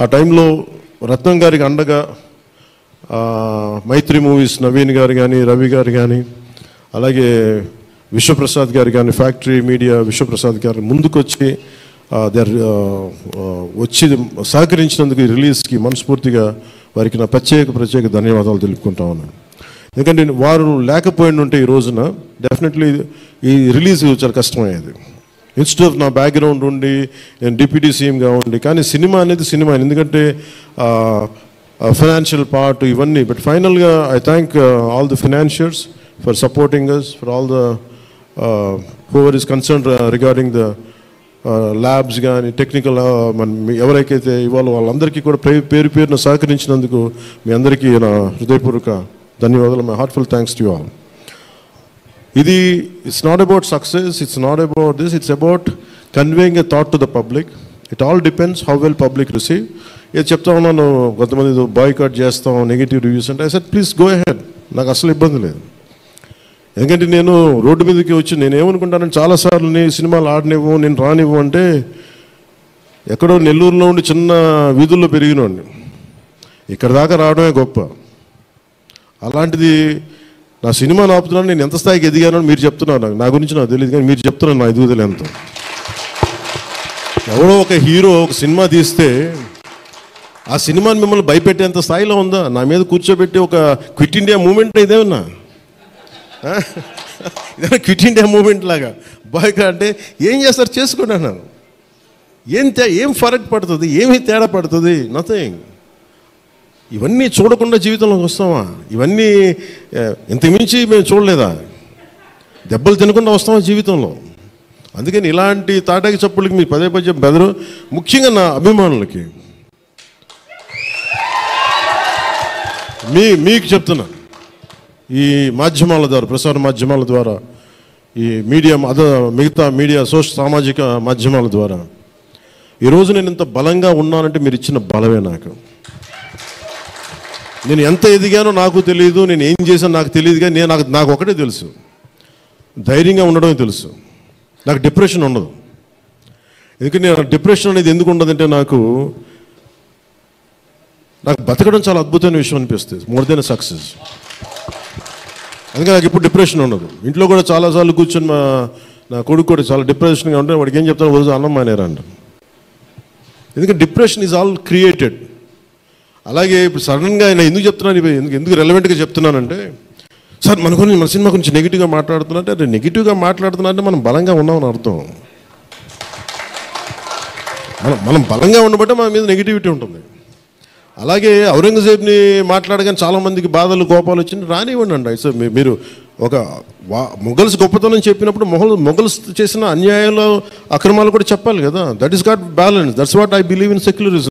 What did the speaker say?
ఆ టైంలో రత్నం గారికి అండగా మైత్రి మూవీస్ నవీన్ గారు కానీ, రవి గారు కానీ, అలాగే విశ్వప్రసాద్ గారు కానీ, ఫ్యాక్టరీ మీడియా విశ్వప్రసాద్ గారు ముందుకొచ్చి వచ్చి సహకరించినందుకు ఈ రిలీజ్కి మనస్ఫూర్తిగా వారికి నా ప్రత్యేక ధన్యవాదాలు తెలుపుకుంటా ఉన్నాను. ఎందుకంటే వారు లేకపోయిన ఉంటే ఈ రోజున డెఫినెట్లీ ఈ రిలీజ్ చాలా కష్టమయ్యేది. ఇన్స్టెడ్ ఆఫ్ నా బ్యాక్గ్రౌండ్ ఉండి నేను డిప్యూటీ సీఎంగా ఉండి, కానీ సినిమా అనేది సినిమా, ఎందుకంటే ఫైనాన్షియల్ పార్ట్ ఇవన్నీ. బట్ ఫైనల్గా I thank all the financiers for supporting us, for all the whoever is concern regarding the labs కానీ, టెక్నికల్ ఎవరికైతే ఇవాళ వాళ్ళందరికీ కూడా పేరు పేరున సహకరించినందుకు మీ అందరికీ నా హృదయపూర్వక ధన్యవాదాలు. My heartful thanks to you all. ఇది it's not about success, it's not about this, it's about conveying a thought to the public. It all depends how well public receive. ఏది చెప్తా ఉన్నాను, కొంతమంది బాయ్కాట్ చేస్తాం, నెగిటివ్ రివ్యూస్ అంటే, I said please go ahead, నాకు అసలు ఇబ్బంది లేదు. ఎందుకంటే నేను రోడ్డు మీదకి వచ్చి నేను ఏమనుకుంటానంటే, చాలాసార్లు నీ సినిమాలు ఆడనివ్వు, నేను రానివ్వు అంటే, ఎక్కడో నెల్లూరులో ఉండి చిన్న వీధుల్లో పెరిగినోడిని, ఇక్కడ దాకా రావడమే గొప్ప. అలాంటిది నా సినిమాను ఆపుతున్నాను, నేను ఎంత స్థాయికి ఎదిగానో మీరు చెప్తున్నారు. నా గురించి నాకు తెలియదు, కానీ మీరు చెప్తున్నారు నా ఎదుగుదల ఎంత. ఎవరో ఒక హీరో ఒక సినిమా తీస్తే ఆ సినిమాని మిమ్మల్ని భయపెట్టేంత స్థాయిలో ఉందా? నా మీద కూర్చోబెట్టి ఒక క్విట్ ఇండియా మూమెంట్ ఇదేమన్నా, ఇదేనా క్విట్ ఇండియా మూమెంట్ లాగా? బాయ్కాట్ అంటే ఏం చేస్తారు, చేసుకోండి అన్నాను. ఏం ఫరక్ పడుతుంది, ఏమి తేడా పడుతుంది? నథింగ్. ఇవన్నీ చూడకుండా జీవితంలోకి వస్తామా? ఇవన్నీ ఇంతకుమించి మేము చూడలేదా? దెబ్బలు తినకుండా వస్తామా జీవితంలో? అందుకని ఇలాంటి తాటాకి చప్పులకి మీరు పదే బెదరు. ముఖ్యంగా నా అభిమానులకి మీకు చెప్తున్నా, ఈ మాధ్యమాల ద్వారా, ప్రసార మాధ్యమాల ద్వారా, ఈ మీడియా మిగతా మీడియా సామాజిక మాధ్యమాల ద్వారా ఈరోజు నేను ఇంత బలంగా ఉన్నానంటే మీరు ఇచ్చిన బలమే. నేను ఎంత ఎదిగానో నాకు తెలియదు, నేను ఏం చేశానో నాకు తెలియదు, కానీ నాకు ఒకటే తెలుసు, ధైర్యంగా ఉండడమే తెలుసు. నాకు డిప్రెషన్ ఉండదు. ఎందుకంటే డిప్రెషన్ అనేది ఎందుకు ఉండదంటే, నాకు బతకడం చాలా అద్భుతమైన విషయం అనిపిస్తుంది, మోర్ దెన్ సక్సెస్. అందుకే నాకు ఇప్పుడు డిప్రెషన్ ఉండదు. ఇంట్లో కూడా చాలాసార్లు కూర్చొని నా కొడుకు కూడా చాలా డిప్రెషన్గా ఉంటే వాడికి ఏం చెప్తాను, రోజు అన్నం మానేరంట. ఎందుకంటే డిప్రెషన్ ఈజ్ ఆల్ క్రియేటెడ్. అలాగే ఇప్పుడు సడన్గా ఆయన ఎందుకు చెప్తున్నాను, ఎందుకు రెలవెంట్గా చెప్తున్నానంటే, సార్ మన సినిమా గురించి నెగిటివ్గా మాట్లాడుతున్నట్టే, అదే నెగిటివ్గా మాట్లాడుతున్నట్టే మనం బలంగా ఉన్నామని అర్థం. మనం బలంగా ఉండబట్టే మన మీద నెగిటివిటీ ఉంటుంది. అలాగే ఔరంగజేబ్ని మాట్లాడగానే చాలామందికి బాధలు కోపాలు వచ్చింది, రానివ్వండి. సో మీరు ఒక మొఘల్స్ గొప్పతనం చెప్పినప్పుడు మొఘల్స్ చేసిన అన్యాయాలు అక్రమాలు కూడా చెప్పాలి కదా. That is got balance. That's what I believe in secularism.